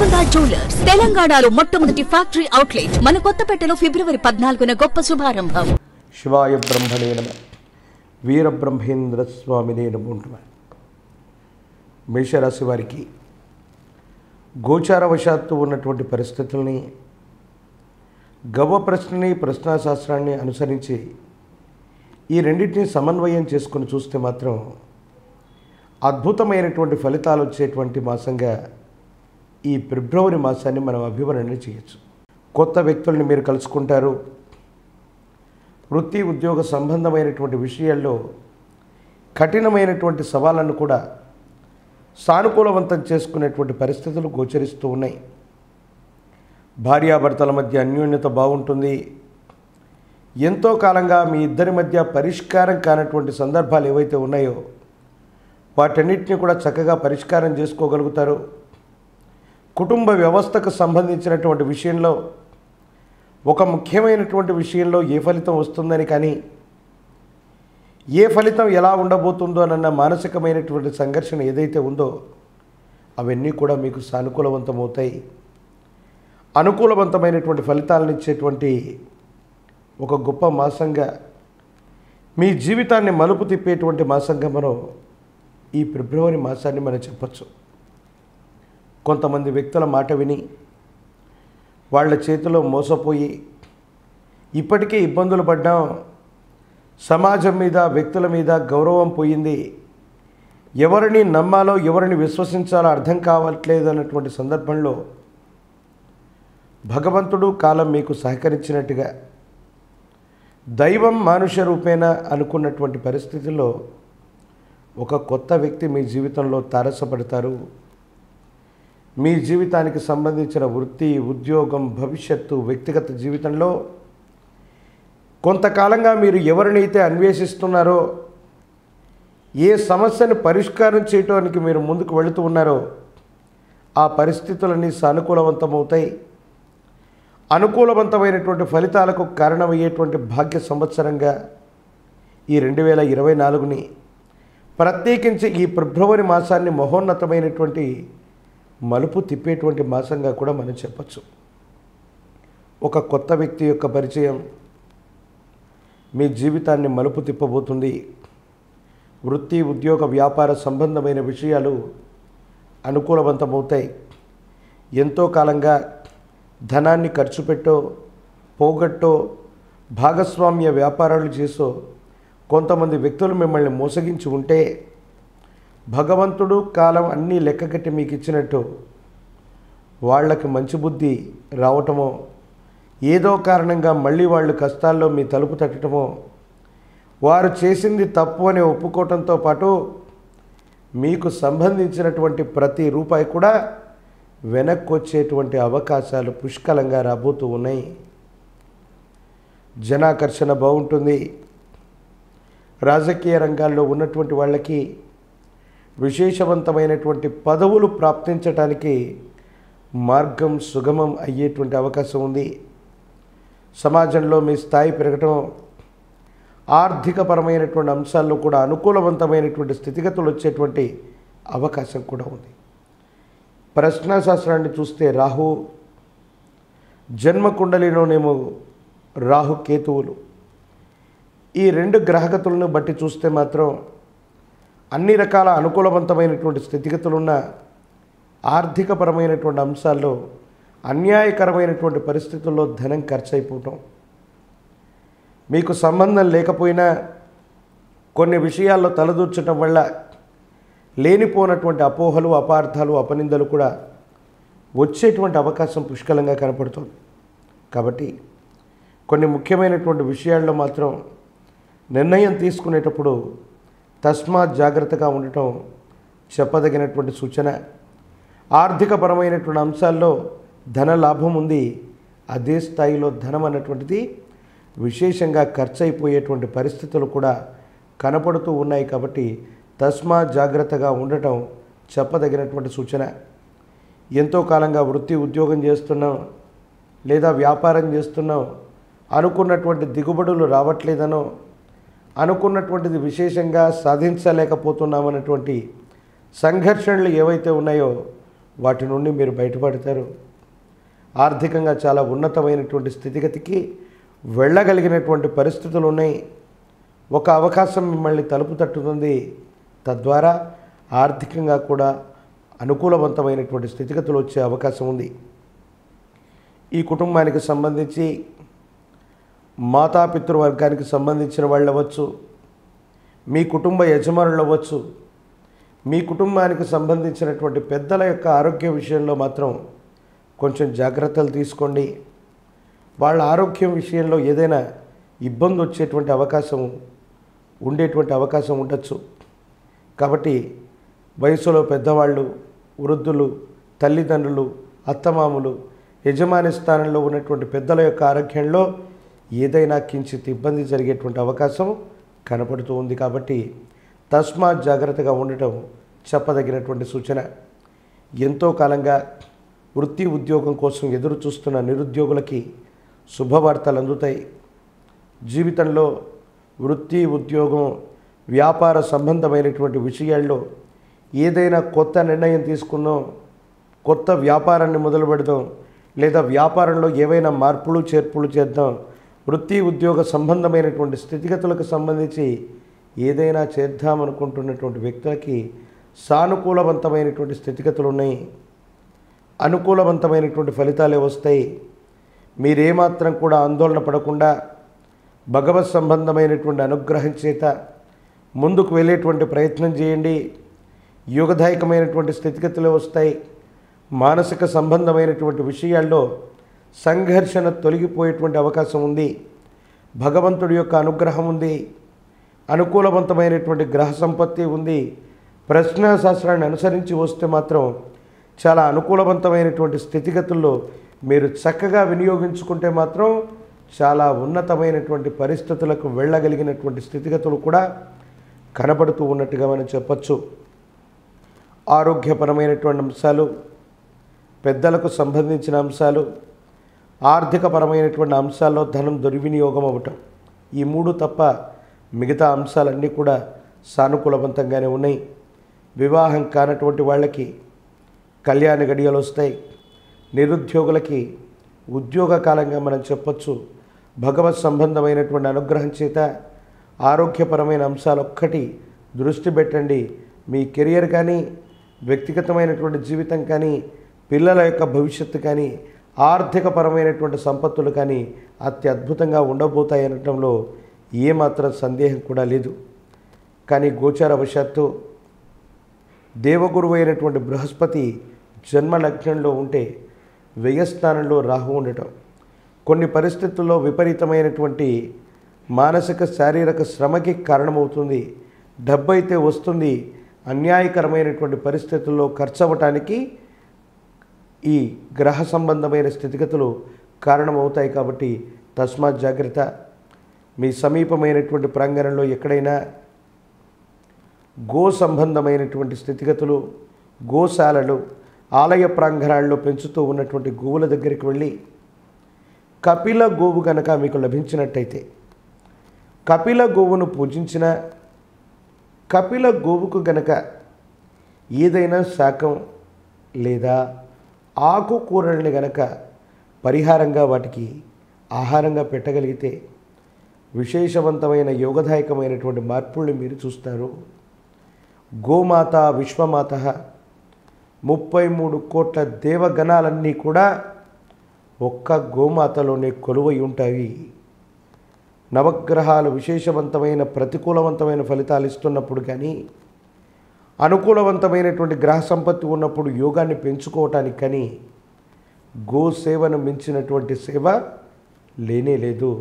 Golconda jewellers తెలంగాణలో మొట్టమొదటి factory outlet మన కొత్తపేటలో ఫిబ్రవరి 14న గొప్ప శుభారంభం. శివాయ బ్రహ్మణే నమః. వీరబ్రహ్మేంద్ర స్వామినే నమః. మేషరాశి వారికి గోచారవశాత్తు ఉన్నటువంటి పరిస్థితుల్ని గవ్వ ప్రశ్నని ప్రశ్నాశాస్త్రాన్ని అనుసరించి ఈ రెండింటిని సమన్వయం చేసుకొని చూస్తే మాత్రం అద్భుతమైనటువంటి ఫలితాలు వచ్చేటువంటి మాసంగా ఈ ఫిబ్రవరి మాసాన్ని మనం అభివర్ణన చేయొచ్చు. కొత్త వ్యక్తుల్ని మీరు కలుసుకుంటారు. వృత్తి ఉద్యోగ సంబంధమైనటువంటి విషయాల్లో కఠినమైనటువంటి సవాళ్ళను కూడా సానుకూలవంతం చేసుకునేటువంటి పరిస్థితులు గోచరిస్తూ ఉన్నాయి. భార్యాభర్తల మధ్య అన్యోన్యత బాగుంటుంది. ఎంతో కాలంగా మీ ఇద్దరి మధ్య పరిష్కారం కానటువంటి సందర్భాలు ఏవైతే ఉన్నాయో వాటన్నిటిని కూడా చక్కగా పరిష్కారం చేసుకోగలుగుతారు. కుటుంబ వ్యవస్థకు సంబంధించినటువంటి విషయంలో ఒక ముఖ్యమైనటువంటి విషయంలో ఏ ఫలితం వస్తుందని కానీ ఏ ఫలితం ఎలా ఉండబోతుందో అన్న మానసికమైనటువంటి సంఘర్షణ ఏదైతే ఉందో అవన్నీ కూడా మీకు సానుకూలవంతమవుతాయి. అనుకూలవంతమైనటువంటి ఫలితాలను ఇచ్చేటువంటి ఒక గొప్ప మాసంగా మీ జీవితాన్ని మలుపు తిప్పేటువంటి మాసంగా మనం ఈ ఫిబ్రవరి మాసాన్ని మనం చెప్పచ్చు. కొంతమంది వ్యక్తుల మాట విని వాళ్ళ చేతిలో మోసపోయి ఇప్పటికే ఇబ్బందులు పడ్డాం. సమాజం మీద వ్యక్తుల మీద గౌరవం పోయింది. ఎవరిని నమ్మాలో ఎవరిని విశ్వసించాలో అర్థం కావట్లేదు అన్నటువంటి సందర్భంలో భగవంతుడు కాలం మీకు సహకరించినట్టుగా దైవం మానుష రూపేణ అనుకున్నటువంటి పరిస్థితుల్లో ఒక కొత్త వ్యక్తి మీ జీవితంలో తారసపడతారు. మీ జీవితానికి సంబంధించిన వృత్తి ఉద్యోగం భవిష్యత్తు వ్యక్తిగత జీవితంలో కొంతకాలంగా మీరు ఎవరినైతే అన్వేషిస్తున్నారో ఏ సమస్యను పరిష్కారం చేయడానికి మీరు ముందుకు వెళుతూ ఉన్నారో ఆ పరిస్థితులన్నీ సానుకూలవంతమవుతాయి. అనుకూలవంతమైనటువంటి ఫలితాలకు కారణమయ్యేటువంటి భాగ్య సంవత్సరంగా ఈ 2024ని ప్రత్యేకించి ఈ ఫిబ్రవరి మాసాన్ని మహోన్నతమైనటువంటి మలుపు తిప్పేటువంటి మాసంగా కూడా మనం చెప్పచ్చు. ఒక కొత్త వ్యక్తి యొక్క పరిచయం మీ జీవితాన్ని మలుపు తిప్పబోతుంది. వృత్తి ఉద్యోగ వ్యాపార సంబంధమైన విషయాలు అనుకూలవంతమవుతాయి. ఎంతో కాలంగా ధనాన్ని ఖర్చు పెట్టో పోగొట్టో భాగస్వామ్య వ్యాపారాలు చేసో కొంతమంది వ్యక్తులు మిమ్మల్ని మోసగించి ఉంటే భగవంతుడు కాలం అన్నీ లెక్కగట్టి మీకు ఇచ్చినట్టు వాళ్ళకి మంచి బుద్ధి రావటమో ఏదో కారణంగా మళ్ళీ వాళ్ళు కష్టాల్లో మీ తలుపు తట్టడమో వారు చేసింది తప్పు అని ఒప్పుకోవటంతో పాటు మీకు సంబంధించినటువంటి ప్రతి రూపాయి కూడా వెనక్కి వచ్చేటువంటి అవకాశాలు పుష్కలంగా రాబోతూ ఉన్నాయి. జనాకర్షణ బాగుంటుంది. రాజకీయ రంగాల్లో ఉన్నటువంటి వాళ్ళకి విశేషవంతమైనటువంటి పదవులు ప్రాప్తించడానికి మార్గం సుగమం అయ్యేటువంటి అవకాశం ఉంది. సమాజంలో మీ స్థాయి పెరగటం ఆర్థికపరమైనటువంటి అంశాల్లో కూడా అనుకూలవంతమైనటువంటి స్థితిగతులు వచ్చేటువంటి అవకాశం కూడా ఉంది. ప్రశ్నాశాస్త్రాన్ని చూస్తే రాహు జన్మకుండలిలోనేమో రాహు కేతువులు ఈ రెండు గ్రహగతులను బట్టి చూస్తే మాత్రం అన్ని రకాల అనుకూలవంతమైనటువంటి స్థితిగతులున్న ఆర్థికపరమైనటువంటి అంశాల్లో అన్యాయకరమైనటువంటి పరిస్థితుల్లో ధనం ఖర్చు అయిపోవటం, మీకు సంబంధం లేకపోయినా కొన్ని విషయాల్లో తలదూర్చడం వల్ల లేనిపోనటువంటి అపోహలు అపార్థాలు అపనిందలు కూడా వచ్చేటువంటి అవకాశం పుష్కలంగా కనపడుతుంది. కాబట్టి కొన్ని ముఖ్యమైనటువంటి విషయాల్లో మాత్రం నిర్ణయం తీసుకునేటప్పుడు తస్మాత్ జాగ్రత్తగా ఉండటం చెప్పదగినటువంటి సూచన. ఆర్థికపరమైనటువంటి అంశాల్లో ధన లాభం ఉంది. అదే స్థాయిలో ధనం అన్నటువంటిది విశేషంగా ఖర్చు అయిపోయేటువంటి పరిస్థితులు కూడా కనపడుతూ ఉన్నాయి. కాబట్టి తస్మాత్ జాగ్రత్తగా ఉండటం చెప్పదగినటువంటి సూచన. ఎంతో కాలంగా వృత్తి ఉద్యోగం చేస్తున్నాం లేదా వ్యాపారం చేస్తున్నాం, అనుకున్నటువంటి దిగుబడులు రావట్లేదనో అనుకున్నటువంటిది విశేషంగా సాధించలేకపోతున్నామన్నటువంటి సంఘర్షణలు ఏవైతే ఉన్నాయో వాటి నుండి మీరు బయటపడతారు. ఆర్థికంగా చాలా ఉన్నతమైనటువంటి స్థితిగతికి వెళ్ళగలిగినటువంటి పరిస్థితులు ఉన్నాయి. ఒక అవకాశం మిమ్మల్ని తలుపు తట్టుతుంది. తద్వారా ఆర్థికంగా కూడా అనుకూలవంతమైనటువంటి స్థితిగతులు వచ్చే అవకాశం ఉంది. ఈ కుటుంబానికి సంబంధించి మాతాపితృవర్గానికి సంబంధించిన వాళ్ళు అవ్వచ్చు, మీ కుటుంబ యజమానులు అవ్వచ్చు, మీ కుటుంబానికి సంబంధించినటువంటి పెద్దల యొక్క ఆరోగ్య విషయంలో మాత్రం కొంచెం జాగ్రత్తలు తీసుకోండి. వాళ్ళ ఆరోగ్యం విషయంలో ఏదైనా ఇబ్బంది వచ్చేటువంటి అవకాశం ఉండేటువంటి అవకాశం ఉండొచ్చు. కాబట్టి వయసులో పెద్దవాళ్ళు, వృద్ధులు, తల్లిదండ్రులు, అత్తమామలు, యజమాని స్థానంలో ఉన్నటువంటి పెద్దల యొక్క ఆరోగ్యంలో ఏదైనా కించిత్ ఇబ్బంది జరిగేటువంటి అవకాశం కనపడుతూ ఉంది. కాబట్టి తస్మాత్ జాగ్రత్తగా ఉండటం చెప్పదగినటువంటి సూచన. ఎంతో కాలంగా వృత్తి ఉద్యోగం కోసం ఎదురు చూస్తున్న నిరుద్యోగులకి శుభవార్తలు అందుతాయి. జీవితంలో వృత్తి, ఉద్యోగం, వ్యాపార సంబంధమైనటువంటి విషయాల్లో ఏదైనా కొత్త నిర్ణయం తీసుకుందాం, కొత్త వ్యాపారాన్ని మొదలు పెడదాం, లేదా వ్యాపారంలో ఏవైనా మార్పులు చేర్పులు చేద్దాం, వృత్తి ఉద్యోగ సంబంధమైనటువంటి స్థితిగతులకు సంబంధించి ఏదైనా చేద్దామనుకుంటున్నటువంటి వ్యక్తులకి సానుకూలవంతమైనటువంటి స్థితిగతులు ఉన్నాయి. అనుకూలవంతమైనటువంటి ఫలితాలే వస్తాయి. మీరేమాత్రం కూడా ఆందోళన పడకుండా భగవత్ సంబంధమైనటువంటి అనుగ్రహం చేత ముందుకు వెళ్ళేటువంటి ప్రయత్నం చేయండి. యోగదాయకమైనటువంటి స్థితిగతులు వస్తాయి. మానసిక సంబంధమైనటువంటి విషయాల్లో సంఘర్షణ తొలగిపోయేటువంటి అవకాశం ఉంది. భగవంతుడి యొక్క అనుగ్రహం ఉంది. అనుకూలవంతమైనటువంటి గ్రహ సంపత్తి ఉంది. ప్రశ్నాశాస్త్రాన్ని అనుసరించి వస్తే మాత్రం చాలా అనుకూలవంతమైనటువంటి స్థితిగతుల్లో మీరు చక్కగా వినియోగించుకుంటే మాత్రం చాలా ఉన్నతమైనటువంటి పరిస్థితులకు వెళ్ళగలిగినటువంటి స్థితిగతులు కూడా కనబడుతూ ఉన్నట్టుగా మనం చెప్పచ్చు. ఆరోగ్యపరమైనటువంటి అంశాలు, పెద్దలకు సంబంధించిన అంశాలు, ఆర్థికపరమైనటువంటి అంశాల్లో ధనం దుర్వినియోగం అవ్వటం, ఈ మూడు తప్ప మిగతా అంశాలన్నీ కూడా సానుకూలవంతంగానే ఉన్నాయి. వివాహం కానటువంటి వాళ్ళకి కళ్యాణ గడియలు వస్తాయి. నిరుద్యోగులకి ఉద్యోగ కాలంగా మనం చెప్పచ్చు. భగవత్ సంబంధమైనటువంటి అనుగ్రహం చేత ఆరోగ్యపరమైన అంశాలు ఒక్కటి దృష్టి పెట్టండి. మీ కెరియర్ కానీ, వ్యక్తిగతమైనటువంటి జీవితం కానీ, పిల్లల యొక్క భవిష్యత్తు కానీ, ఆర్థికపరమైనటువంటి సంపత్తులు కానీ అత్యద్భుతంగా ఉండబోతాయి అనటంలో ఏమాత్రం సందేహం కూడా లేదు. కానీ గోచారవశాత్తు దేవగురువు అయినటువంటి బృహస్పతి జన్మ లగ్నంలో ఉంటే వ్యయస్థానంలో రాహు ఉండటం కొన్ని పరిస్థితుల్లో విపరీతమైనటువంటి మానసిక శారీరక శ్రమకి కారణమవుతుంది. డబ్బు అయితే వస్తుంది, అన్యాయకరమైనటువంటి పరిస్థితుల్లో ఖర్చు అవ్వటానికి ఈ గ్రహ సంబంధమైన స్థితిగతులు కారణమవుతాయి. కాబట్టి తస్మాత్ జాగ్రత్త. మీ సమీపమైనటువంటి ప్రాంగణంలో ఎక్కడైనా గో సంబంధమైనటువంటి స్థితిగతులు, గోశాలలు, ఆలయ ప్రాంగణాల్లో పెంచుతూ ఉన్నటువంటి గోవుల దగ్గరికి వెళ్ళి కపిల గోవు కనుక మీకు లభించినట్టయితే కపిల గోవును పూజించిన, కపిల గోవుకు గనక ఏదైనా శాకం లేదా ఆకుకూరల్ని గనక పరిహారంగా వాటికి ఆహారంగా పెట్టగలిగితే విశేషవంతమైన యోగదాయకమైనటువంటి మార్పుల్ని మీరు చూస్తారు. గోమాత విశ్వమాత 33 కోట్ల దేవగణాలన్నీ కూడా ఒక్క గోమాతలోనే కొలువై ఉంటాయి. నవగ్రహాలు విశేషవంతమైన ప్రతికూలవంతమైన ఫలితాలు ఇస్తున్నప్పుడు కానీ, అనుకూలవంతమైనటువంటి గ్రహ సంపత్తి ఉన్నప్పుడు యోగాన్ని పెంచుకోవటానికి కానీ గో సేవను మించినటువంటి సేవ లేనే లేదు.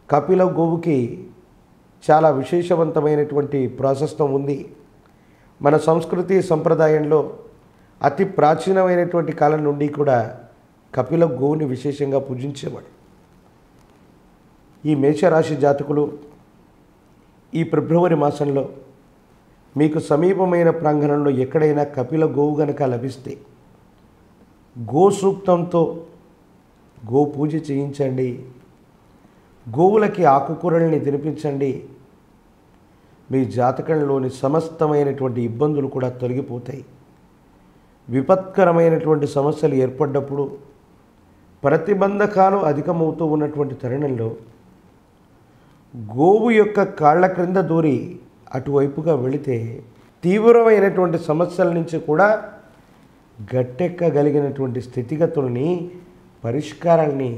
కపిల గోవుకి చాలా విశేషవంతమైనటువంటి ప్రాశస్త్యం ఉంది. మన సంస్కృతి సంప్రదాయంలో అతి ప్రాచీనమైనటువంటి కాలం నుండి కూడా కపిల గోవుని విశేషంగా పూజించేవాడు. ఈ మేషరాశి జాతకులు ఈ ఫిబ్రవరి మాసంలో మీకు సమీపమైన ప్రాంగణంలో ఎక్కడైనా కపిల గోవు గనక లభిస్తే గో సూక్తంతో గో పూజ చేయించండి. గోవులకి ఆకుకూరల్ని తినిపించండి. మీ జాతకంలోని సమస్తమైనటువంటి ఇబ్బందులు కూడా తొలగిపోతాయి. విపత్కరమైనటువంటి సమస్యలు ఏర్పడ్డప్పుడు, ప్రతిబంధకాలు అధికమవుతూ ఉన్నటువంటి తరుణంలో గోవు యొక్క కాళ్ళ క్రింద దూరి అటువైపుగా వెళితే తీవ్రమైనటువంటి సమస్యల నుంచి కూడా గట్టెక్కగలిగినటువంటి స్థితిగతుల్ని, పరిష్కారాల్ని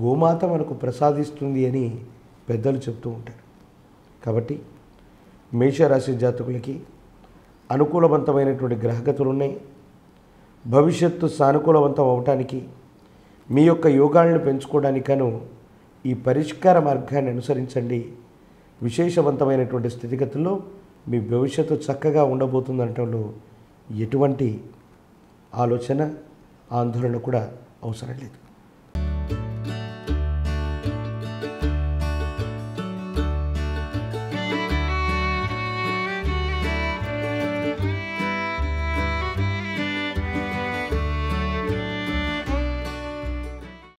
గోమాత మనకు ప్రసాదిస్తుంది అని పెద్దలు చెప్తూ ఉంటారు. కాబట్టి మేషరాశి జాతకులకి అనుకూలవంతమైనటువంటి గ్రహగతులు ఉన్నాయి. భవిష్యత్తు సానుకూలవంతం అవటానికి, మీ యొక్క యోగాలను పెంచుకోవడానికను ఈ పరిష్కార మార్గాన్ని అనుసరించండి. విశేషవంతమైనటువంటి స్థితిగతుల్లో మీ భవిష్యత్తు చక్కగా ఉండబోతుందనటంలో ఎటువంటి ఆలోచన, ఆందోళన కూడా అవసరం లేదు.